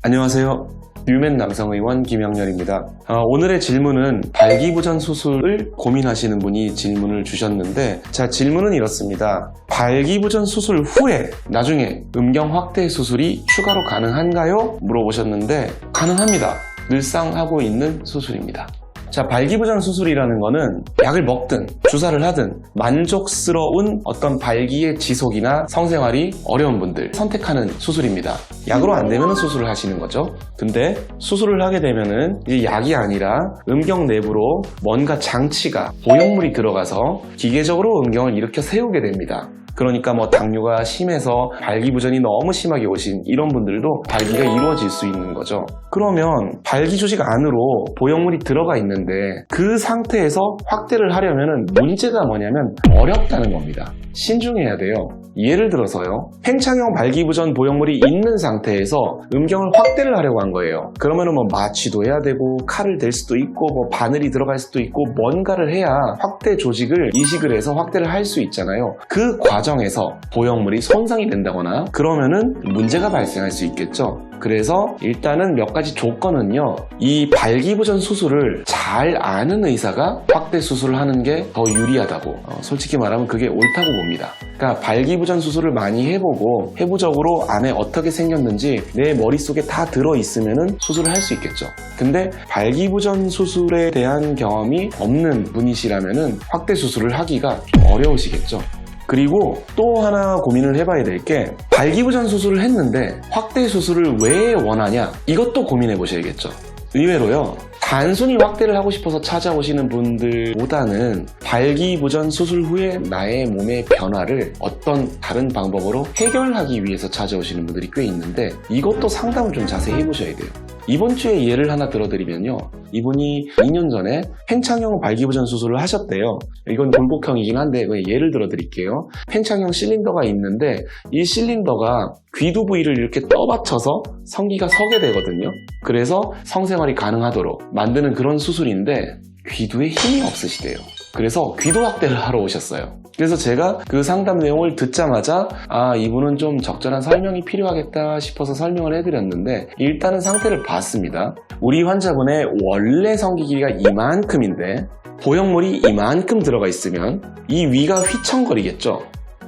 안녕하세요. 유맨 남성의원 김영렬입니다. 오늘의 질문은 발기부전 수술을 고민하시는 분이 질문을 주셨는데, 자, 질문은 이렇습니다. 발기부전 수술 후에 나중에 음경 확대 수술이 추가로 가능한가요? 물어보셨는데 가능합니다. 늘상 하고 있는 수술입니다. 자, 발기부전 수술이라는 거는 약을 먹든 주사를 하든 만족스러운 어떤 발기의 지속이나 성생활이 어려운 분들 선택하는 수술입니다. 약으로 안 되면 수술을 하시는 거죠. 근데 수술을 하게 되면은 이제 약이 아니라 음경 내부로 뭔가 장치가, 보형물이 들어가서 기계적으로 음경을 일으켜 세우게 됩니다. 그러니까 당뇨가 심해서 발기부전이 너무 심하게 오신 이런 분들도 발기가 이루어질 수 있는 거죠. 그러면 발기 조직 안으로 보형물이 들어가 있는데 그 상태에서 확대를 하려면 문제가 뭐냐면 어렵다는 겁니다. 신중해야 돼요. 예를 들어서요, 팽창형 발기부전 보형물이 있는 상태에서 음경을 확대를 하려고 한 거예요. 그러면은 마취도 해야 되고 칼을 댈 수도 있고 바늘이 들어갈 수도 있고 뭔가를 해야 확대 조직을 이식을 해서 확대를 할 수 있잖아요. 그 과정에서 보형물이 손상이 된다거나 그러면은 문제가 발생할 수 있겠죠. 그래서 일단은 몇 가지 조건은요, 이 발기부전 수술을 잘 아는 의사가 확대 수술을 하는 게 더 유리하다고, 솔직히 말하면 그게 옳다고 봅니다. 그러니까 발기부전 수술을 많이 해보고 해부적으로 안에 어떻게 생겼는지 내 머릿속에 다 들어있으면 수술을 할 수 있겠죠. 근데 발기부전 수술에 대한 경험이 없는 분이시라면 확대 수술을 하기가 좀 어려우시겠죠. 그리고 또 하나 고민을 해봐야 될 게, 발기부전 수술을 했는데 확대 수술을 왜 원하냐, 이것도 고민해 보셔야겠죠. 의외로요, 단순히 확대를 하고 싶어서 찾아오시는 분들보다는 발기부전 수술 후에 나의 몸의 변화를 어떤 다른 방법으로 해결하기 위해서 찾아오시는 분들이 꽤 있는데, 이것도 상담을 좀 자세히 해보셔야 돼요. 이번 주에 예를 하나 들어드리면요, 이분이 2년 전에 팽창형 발기부전 수술을 하셨대요. 이건 돌곡형이긴 한데 예를 들어드릴게요. 팽창형 실린더가 있는데 이 실린더가 귀두 부위를 이렇게 떠받쳐서 성기가 서게 되거든요. 그래서 성생활이 가능하도록 만드는 그런 수술인데 귀두에 힘이 없으시대요. 그래서 귀도 확대를 하러 오셨어요. 그래서 제가 그 상담 내용을 듣자마자 이분은 좀 적절한 설명이 필요하겠다 싶어서 설명을 해드렸는데, 일단은 상태를 봤습니다. 우리 환자분의 원래 성기 길이가 이만큼인데 보형물이 이만큼 들어가 있으면 이 위가 휘청거리겠죠.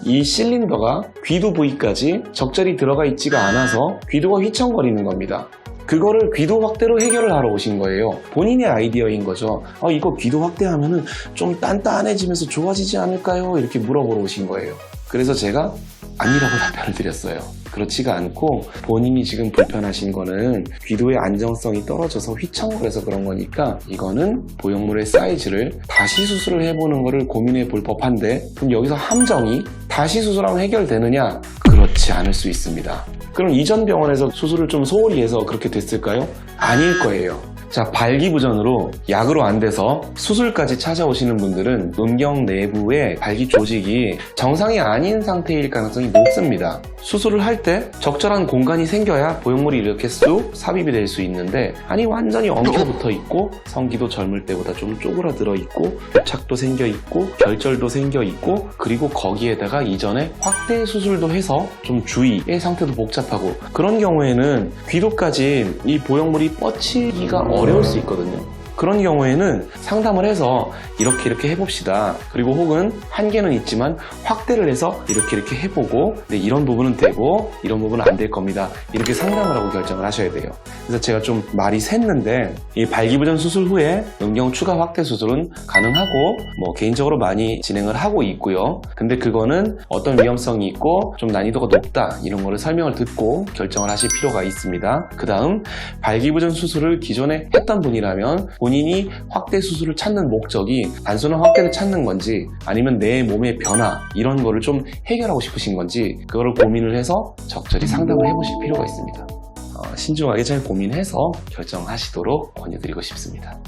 이 실린더가 귀두 부위까지 적절히 들어가 있지가 않아서 귀두가 휘청거리는 겁니다. 그거를 귀도 확대로 해결을 하러 오신 거예요. 본인의 아이디어인 거죠. 이거 귀도 확대하면 좀 단단해지면서 좋아지지 않을까요? 이렇게 물어보러 오신 거예요. 그래서 제가 아니라고 답변을 드렸어요. 그렇지가 않고, 본인이 지금 불편하신 거는 귀도의 안정성이 떨어져서 휘청거려서 그런 거니까 이거는 보형물의 사이즈를 다시 수술을 해보는 거를 고민해 볼 법한데, 그럼 여기서 함정이 다시 수술하면 해결되느냐? 그렇지 않을 수 있습니다. 그럼 이전 병원에서 수술을 좀 소홀히 해서 그렇게 됐을까요? 아닐 거예요. 자, 발기부전으로 약으로 안 돼서 수술까지 찾아오시는 분들은 음경 내부의 발기 조직이 정상이 아닌 상태일 가능성이 높습니다. 수술을 할 때 적절한 공간이 생겨야 보형물이 이렇게 쑥 삽입이 될 수 있는데, 완전히 엉켜붙어 있고 성기도 젊을 때보다 좀 쪼그라들어 있고 부착도 생겨 있고 결절도 생겨 있고, 그리고 거기에다가 이전에 확대 수술도 해서 좀 주위의 상태도 복잡하고, 그런 경우에는 귀도까지 이 보형물이 뻗치기가 어려울 수 있거든요. 그런 경우에는 상담을 해서 이렇게 해봅시다. 그리고 혹은 한계는 있지만 확대를 해서 이렇게 해보고, 이런 부분은 되고 이런 부분은 안 될 겁니다. 이렇게 상담을 하고 결정을 하셔야 돼요. 그래서 제가 좀 말이 샜는데, 이 발기부전 수술 후에 음경 추가 확대 수술은 가능하고 개인적으로 많이 진행을 하고 있고요. 근데 그거는 어떤 위험성이 있고 좀 난이도가 높다, 이런 거를 설명을 듣고 결정을 하실 필요가 있습니다. 그 다음, 발기부전 수술을 기존에 했던 분이라면 본인이 확대 수술을 찾는 목적이 단순한 확대를 찾는 건지, 아니면 내 몸의 변화, 이런 거를 좀 해결하고 싶으신 건지, 그거를 고민을 해서 적절히 상담을 해보실 필요가 있습니다. 신중하게 잘 고민해서 결정하시도록 권유드리고 싶습니다.